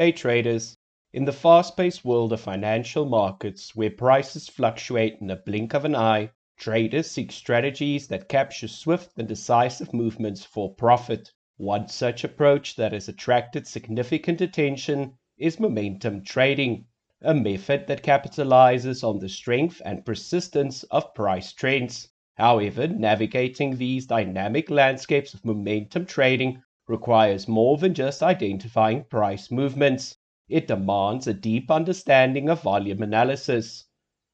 Hey traders, in the fast-paced world of financial markets where prices fluctuate in a blink of an eye, traders seek strategies that capture swift and decisive movements for profit. One such approach that has attracted significant attention is momentum trading, a method that capitalizes on the strength and persistence of price trends. However, navigating these dynamic landscapes of momentum trading requires more than just identifying price movements. It demands a deep understanding of volume analysis.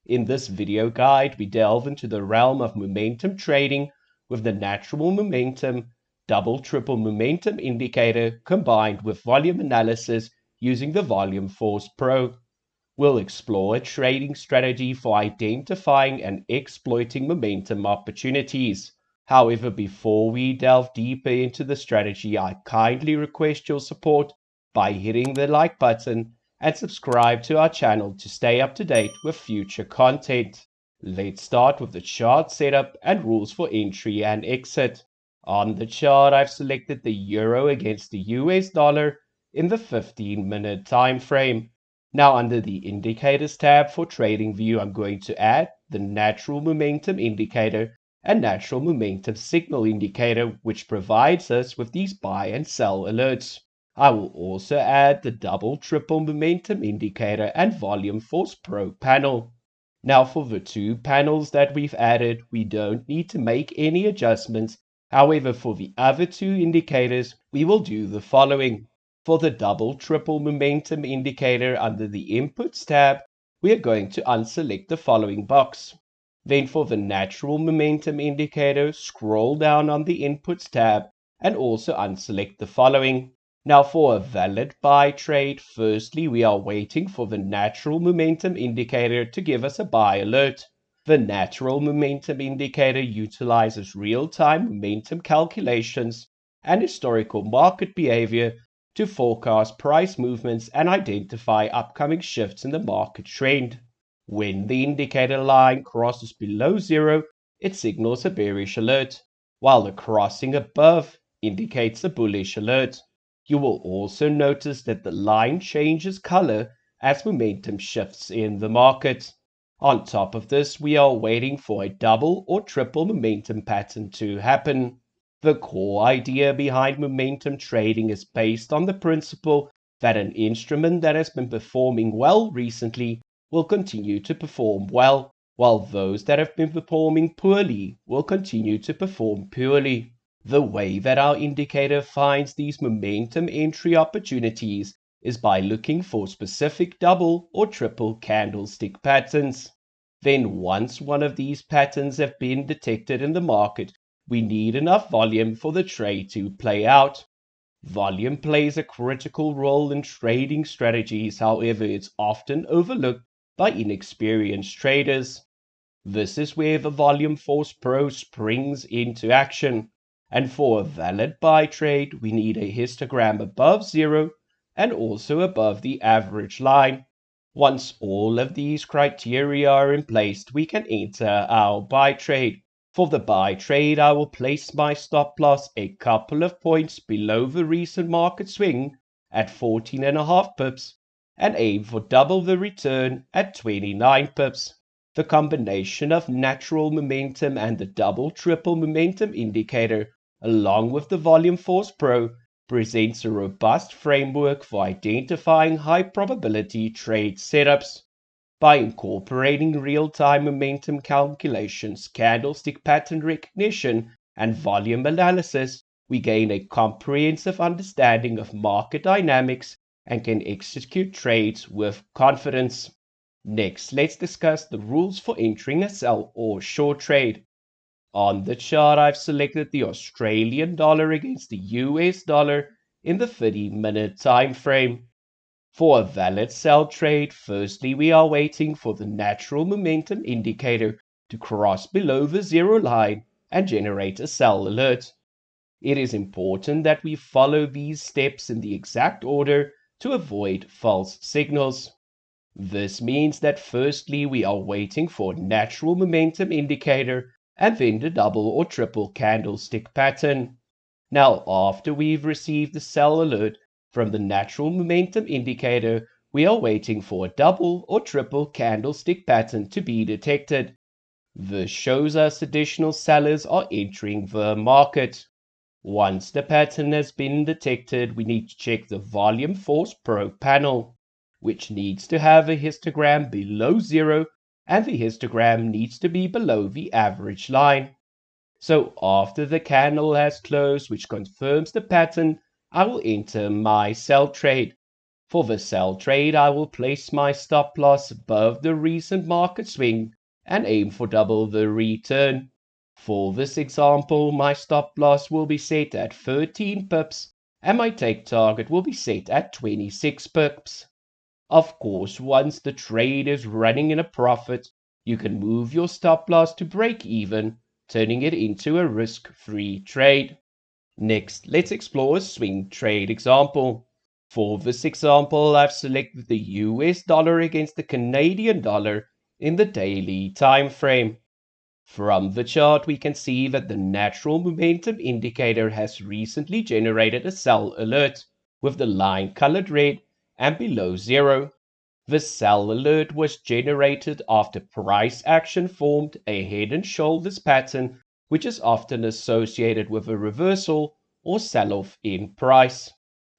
In this video guide, we delve into the realm of momentum trading with the natural momentum, double-triple momentum indicator combined with volume analysis using the Volume Force Pro. We'll explore a trading strategy for identifying and exploiting momentum opportunities. However, before we delve deeper into the strategy, I kindly request your support by hitting the like button and subscribe to our channel to stay up to date with future content. Let's start with the chart setup and rules for entry and exit. On the chart, I've selected the euro against the US dollar in the 15-minute time frame. Now under the Indicators tab for TradingView, I'm going to add the Natural Momentum Indicator and Natural Momentum Signal Indicator, which provides us with these buy and sell alerts. I will also add the Double-Triple Momentum Indicator and Volume Force Pro panel. Now for the two panels that we've added, we don't need to make any adjustments. However, for the other two indicators, we will do the following. For the double-triple momentum indicator under the Inputs tab, we are going to unselect the following box. Then for the natural momentum indicator, scroll down on the Inputs tab and also unselect the following. Now for a valid buy trade, firstly we are waiting for the natural momentum indicator to give us a buy alert. The natural momentum indicator utilizes real-time momentum calculations and historical market behavior to forecast price movements and identify upcoming shifts in the market trend. When the indicator line crosses below zero, it signals a bearish alert, while the crossing above indicates a bullish alert. You will also notice that the line changes color as momentum shifts in the market. On top of this, we are waiting for a double or triple momentum pattern to happen. The core idea behind momentum trading is based on the principle that an instrument that has been performing well recently will continue to perform well, while those that have been performing poorly will continue to perform poorly. The way that our indicator finds these momentum entry opportunities is by looking for specific double or triple candlestick patterns. Then once one of these patterns have been detected in the market, we need enough volume for the trade to play out. Volume plays a critical role in trading strategies, however, it's often overlooked by inexperienced traders. This is where the Volume Force Pro springs into action. And for a valid buy trade, we need a histogram above zero and also above the average line. Once all of these criteria are in place, we can enter our buy trade. For the buy trade, I will place my stop loss a couple of points below the recent market swing at 14.5 pips and aim for double the return at 29 pips. The combination of natural momentum and the double-triple momentum indicator, along with the Volume Force Pro, presents a robust framework for identifying high-probability trade setups. By incorporating real-time momentum calculations, candlestick pattern recognition, and volume analysis, we gain a comprehensive understanding of market dynamics and can execute trades with confidence. Next, let's discuss the rules for entering a sell or short trade. On the chart, I've selected the Australian dollar against the US dollar in the 30-minute time frame. For a valid sell trade, firstly we are waiting for the natural momentum indicator to cross below the zero line and generate a sell alert. It is important that we follow these steps in the exact order to avoid false signals. This means that firstly we are waiting for a natural momentum indicator and then the double or triple candlestick pattern. Now after we've received the sell alert, From the natural momentum indicator, we are waiting for a double or triple candlestick pattern to be detected. This shows us additional sellers are entering the market. Once the pattern has been detected, we need to check the Volume Force Pro panel, which needs to have a histogram below zero, and the histogram needs to be below the average line. So after the candle has closed, which confirms the pattern, I will enter my sell trade. For the sell trade, I will place my stop loss above the recent market swing and aim for double the return. For this example, my stop loss will be set at 13 pips and my take target will be set at 26 pips. Of course, once the trade is running in a profit, you can move your stop loss to break even, turning it into a risk-free trade. Next, let's explore a swing trade example. For this example, I've selected the US dollar against the Canadian dollar in the daily time frame. From the chart, we can see that the natural momentum indicator has recently generated a sell alert, with the line colored red and below zero. The sell alert was generated after price action formed a head and shoulders pattern, which is often associated with a reversal or sell-off in price.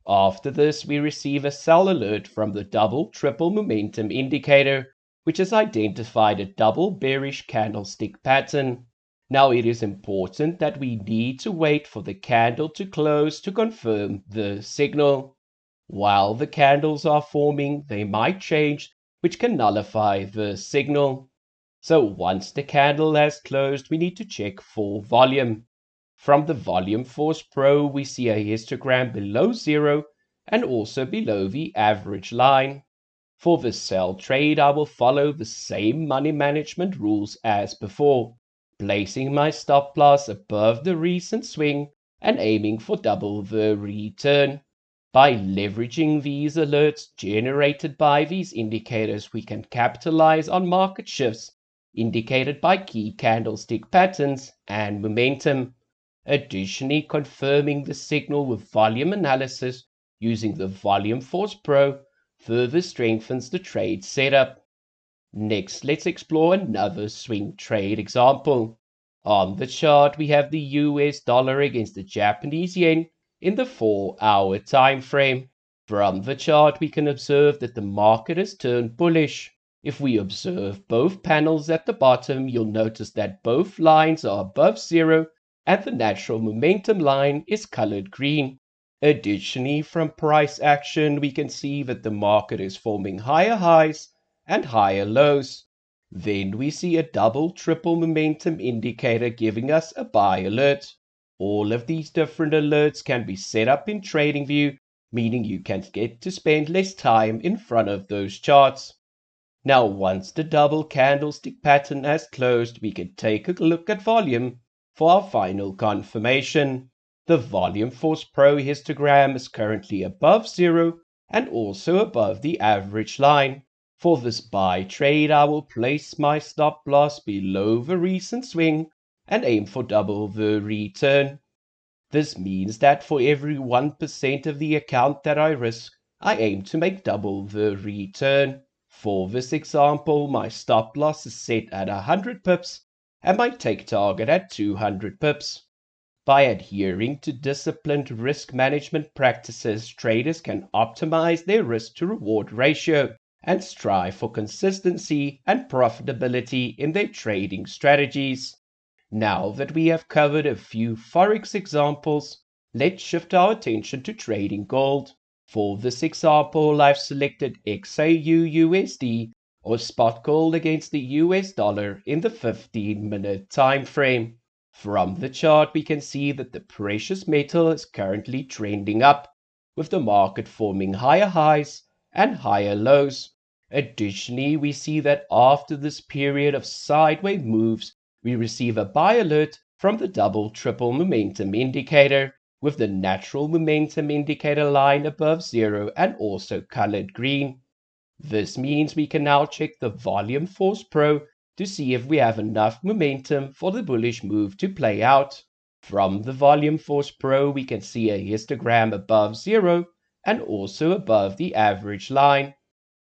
After this, we receive a sell alert from the double triple momentum indicator, which has identified a double bearish candlestick pattern. Now it is important that we need to wait for the candle to close to confirm the signal. While the candles are forming, they might change, which can nullify the signal. So once the candle has closed, we need to check for volume. From the Volume Force Pro, we see a histogram below zero and also below the average line. For the sell trade, I will follow the same money management rules as before, placing my stop loss above the recent swing and aiming for double the return. By leveraging these alerts generated by these indicators, we can capitalize on market shifts indicated by key candlestick patterns and momentum. Additionally, confirming the signal with volume analysis using the Volume Force Pro further strengthens the trade setup. Next, let's explore another swing trade example. On the chart, we have the US dollar against the Japanese yen in the 4-hour time frame. From the chart, we can observe that the market has turned bullish. If we observe both panels at the bottom, you'll notice that both lines are above zero and the natural momentum line is colored green. Additionally, from price action, we can see that the market is forming higher highs and higher lows. Then we see a double triple momentum indicator giving us a buy alert. All of these different alerts can be set up in TradingView, meaning you can get to spend less time in front of those charts. Now, once the double candlestick pattern has closed, we can take a look at volume for our final confirmation. The Volume Force Pro histogram is currently above zero and also above the average line. For this buy trade, I will place my stop loss below the recent swing and aim for double the return. This means that for every 1% of the account that I risk, I aim to make double the return. For this example, my stop loss is set at 100 pips and my take target at 200 pips. By adhering to disciplined risk management practices, traders can optimize their risk to reward ratio and strive for consistency and profitability in their trading strategies. Now that we have covered a few Forex examples, let's shift our attention to trading gold. For this example, I've selected XAU-USD or spot gold against the US dollar in the 15-minute time frame. From the chart, we can see that the precious metal is currently trending up, with the market forming higher highs and higher lows. Additionally, we see that after this period of sideways moves, we receive a buy alert from the double triple momentum indicator, with the natural momentum indicator line above zero and also colored green. This means we can now check the Volume Force Pro to see if we have enough momentum for the bullish move to play out. From the Volume Force Pro, we can see a histogram above zero and also above the average line.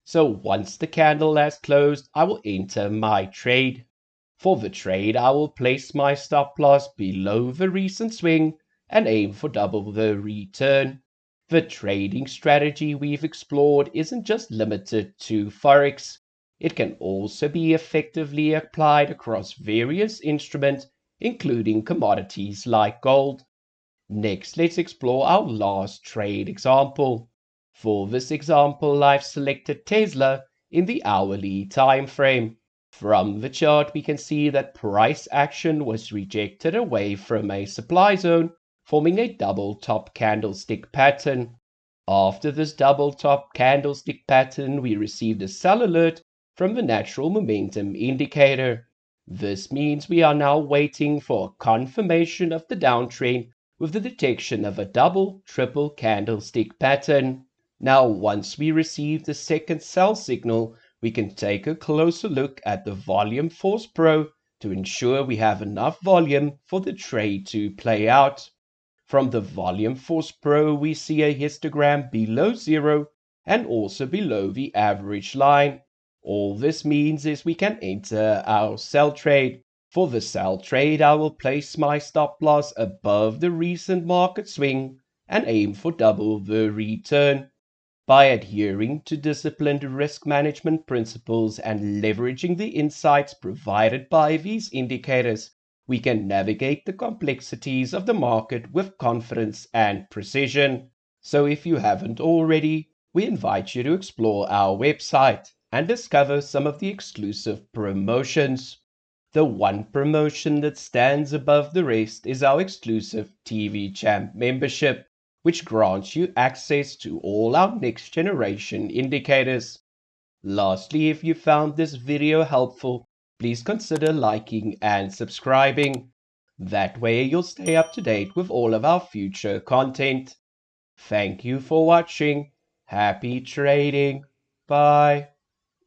So once the candle has closed, I will enter my trade. For the trade, I will place my stop loss below the recent swing and aim for double the return. The trading strategy we've explored isn't just limited to Forex. It can also be effectively applied across various instruments, including commodities like gold. Next, let's explore our last trade example. For this example, I've selected Tesla in the hourly time frame. From the chart, we can see that price action was rejected away from a supply zone, forming a double top candlestick pattern. After this double top candlestick pattern, we received a sell alert from the natural momentum indicator. This means we are now waiting for confirmation of the downtrend with the detection of a double, triple candlestick pattern. Now, once we receive the second sell signal, we can take a closer look at the Volume Force Pro to ensure we have enough volume for the trade to play out. From the Volume Force Pro, we see a histogram below zero and also below the average line. All this means is we can enter our sell trade. For the sell trade, I will place my stop loss above the recent market swing and aim for double the return. By adhering to disciplined risk management principles and leveraging the insights provided by these indicators, we can navigate the complexities of the market with confidence and precision. So if you haven't already, we invite you to explore our website and discover some of the exclusive promotions. The one promotion that stands above the rest is our exclusive TV Champ membership, which grants you access to all our next generation indicators. Lastly, if you found this video helpful, please consider liking and subscribing. That way you'll stay up to date with all of our future content. Thank you for watching. Happy trading. Bye.